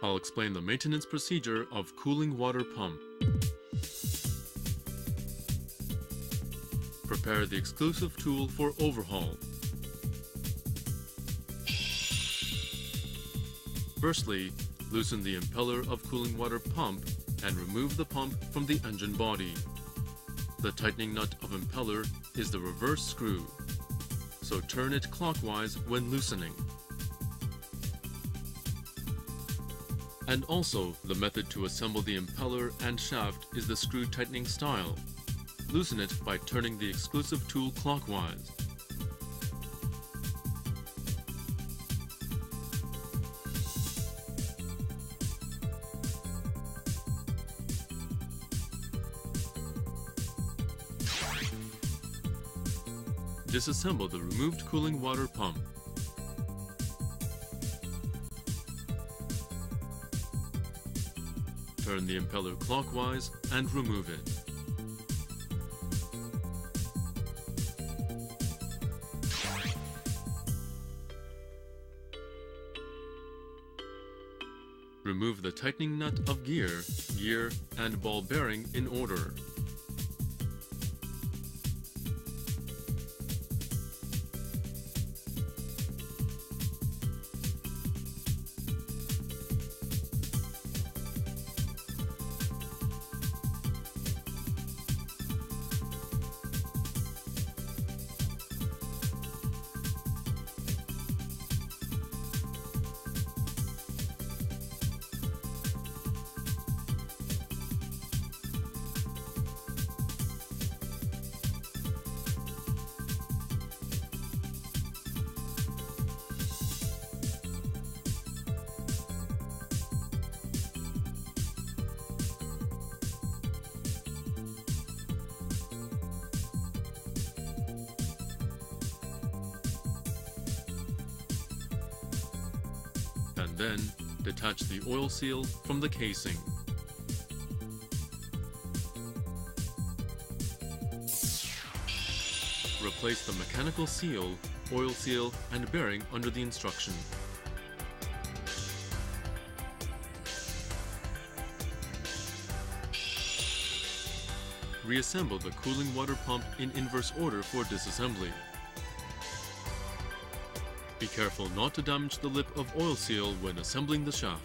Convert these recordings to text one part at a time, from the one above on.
I'll explain the maintenance procedure of cooling water pump. Prepare the exclusive tool for overhaul. Firstly, loosen the impeller of cooling water pump and remove the pump from the engine body. The tightening nut of impeller is the reverse screw, so turn it clockwise when loosening. And also, the method to assemble the impeller and shaft is the screw tightening style. Loosen it by turning the exclusive tool clockwise. Disassemble the removed cooling water pump. Turn the impeller clockwise and remove it. Remove the tightening nut of gear, and ball bearing in order. And then detach the oil seal from the casing. Replace the mechanical seal, oil seal, and bearing under the instruction. Reassemble the cooling water pump in inverse order for disassembly. Be careful not to damage the lip of oil seal when assembling the shaft.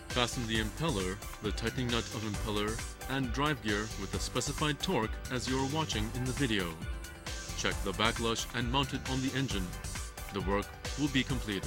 Fasten the impeller, the tightening nut of impeller, and drive gear with the specified torque as you are watching in the video. Check the backlash and mount it on the engine. The work will be completed.